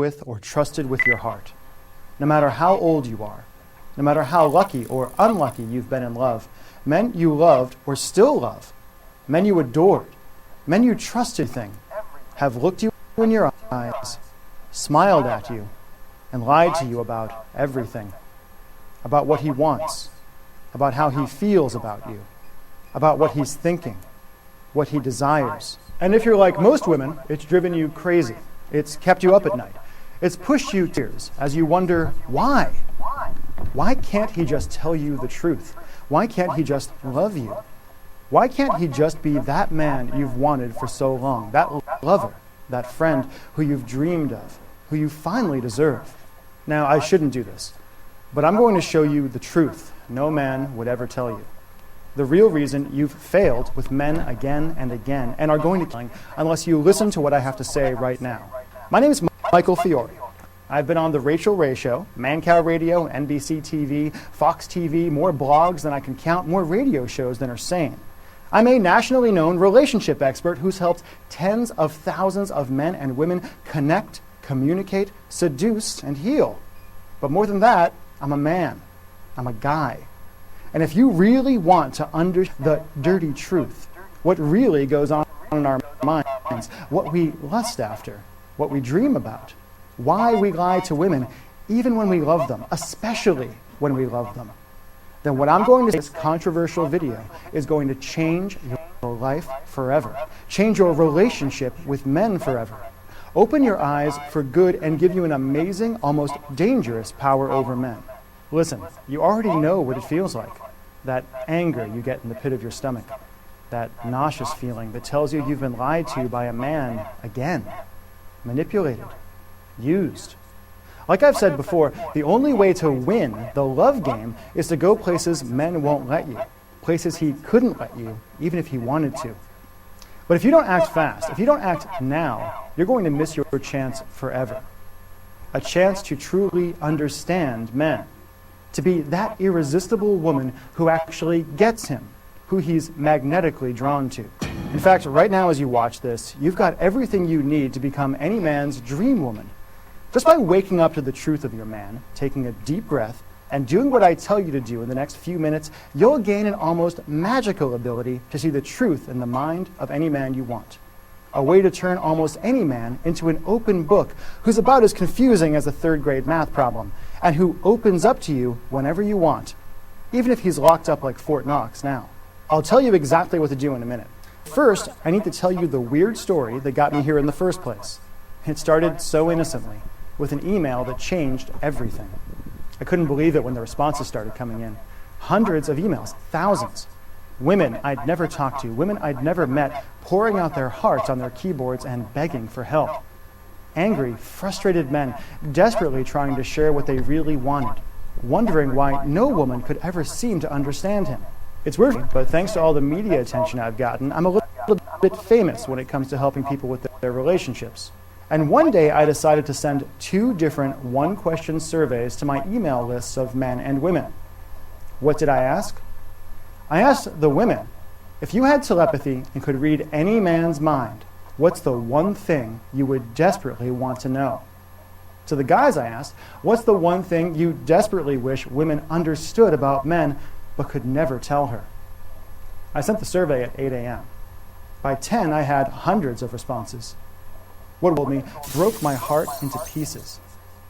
with or trusted with your heart. No matter how old you are, no matter how lucky or unlucky you've been in love, men you loved or still love, men you adored, men you trusted have looked you in your eyes, smiled at you, and lied to you about everything. About what he wants, about how he feels about you, about what he's thinking, what he desires. And if you're like most women, it's driven you crazy. It's kept you up at night. It's pushed you to tears as you wonder, why? Why can't he just tell you the truth? Why can't he just love you? Why can't he just be that man you've wanted for so long, that lover, that friend who you've dreamed of, who you finally deserve? Now, I shouldn't do this, but I'm going to show you the truth no man would ever tell you. The real reason you've failed with men again and again and are going to unless you listen to what I have to say right now. My name is Michael Fiore. I've been on The Rachel Ray Show, Mancow Radio, NBC TV, Fox TV, more blogs than I can count, more radio shows than are sane. I'm a nationally known relationship expert who's helped tens of thousands of men and women connect, communicate, seduce, and heal. But more than that, I'm a man. I'm a guy. And if you really want to understand the dirty truth, what really goes on in our minds, what we lust after, what we dream about, why we lie to women, even when we love them, especially when we love them, then what I'm going to say in this controversial video is going to change your life forever, change your relationship with men forever, open your eyes for good and give you an amazing, almost dangerous power over men. Listen, you already know what it feels like, that anger you get in the pit of your stomach, that nauseous feeling that tells you you've been lied to by a man again, manipulated, used. Like I've said before, the only way to win the love game is to go places men won't let you, places he couldn't let you, even if he wanted to. But if you don't act fast, if you don't act now, you're going to miss your chance forever. A chance to truly understand men, to be that irresistible woman who actually gets him, who he's magnetically drawn to. In fact, right now as you watch this, you've got everything you need to become any man's dream woman. Just by waking up to the truth of your man, taking a deep breath, and doing what I tell you to do in the next few minutes, you'll gain an almost magical ability to see the truth in the mind of any man you want. A way to turn almost any man into an open book who's about as confusing as a third-grade math problem, and who opens up to you whenever you want, even if he's locked up like Fort Knox now. I'll tell you exactly what to do in a minute. First, I need to tell you the weird story that got me here in the first place. It started so innocently, with an email that changed everything. I couldn't believe it when the responses started coming in. Hundreds of emails, thousands. Women I'd never talked to, women I'd never met, pouring out their hearts on their keyboards and begging for help. Angry, frustrated men, desperately trying to share what they really wanted, wondering why no woman could ever seem to understand him. It's weird, but thanks to all the media attention I've gotten, I'm a little bit famous when it comes to helping people with their relationships. And one day I decided to send 2 different one-question surveys to my email lists of men and women. What did I ask? I asked the women, if you had telepathy and could read any man's mind, what's the one thing you would desperately want to know? To the guys I asked, what's the one thing you desperately wish women understood about men but could never tell her? I sent the survey at 8 a.m. By 10, I had hundreds of responses. What told me broke my heart into pieces.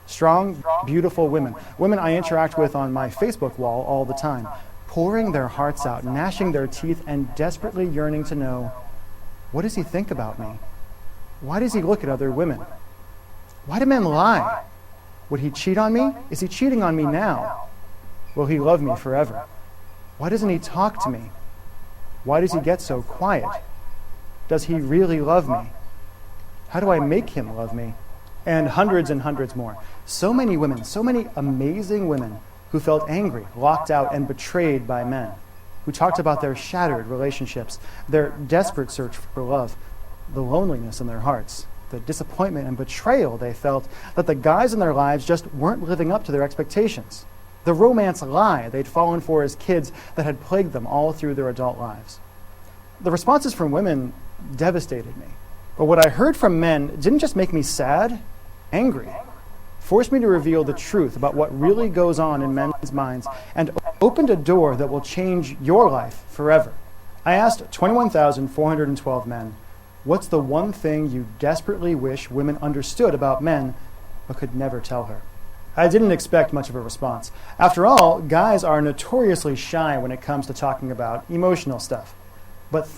Strong, beautiful women, women I interact with on my Facebook wall all the time, pouring their hearts out, gnashing their teeth, and desperately yearning to know, what does he think about me? Why does he look at other women? Why do men lie? Would he cheat on me? Is he cheating on me now? Will he love me forever? Why doesn't he talk to me? Why does he get so quiet? Does he really love me? How do I make him love me? And hundreds more. So many women, so many amazing women who felt angry, locked out, and betrayed by men, who talked about their shattered relationships, their desperate search for love, the loneliness in their hearts, the disappointment and betrayal they felt that the guys in their lives just weren't living up to their expectations, the romance lie they'd fallen for as kids that had plagued them all through their adult lives. The responses from women devastated me. But what I heard from men didn't just make me sad, angry. Forced me to reveal the truth about what really goes on in men's minds, and opened a door that will change your life forever. I asked 21,412 men, what's the one thing you desperately wish women understood about men, but could never tell her? I didn't expect much of a response. After all, guys are notoriously shy when it comes to talking about emotional stuff. But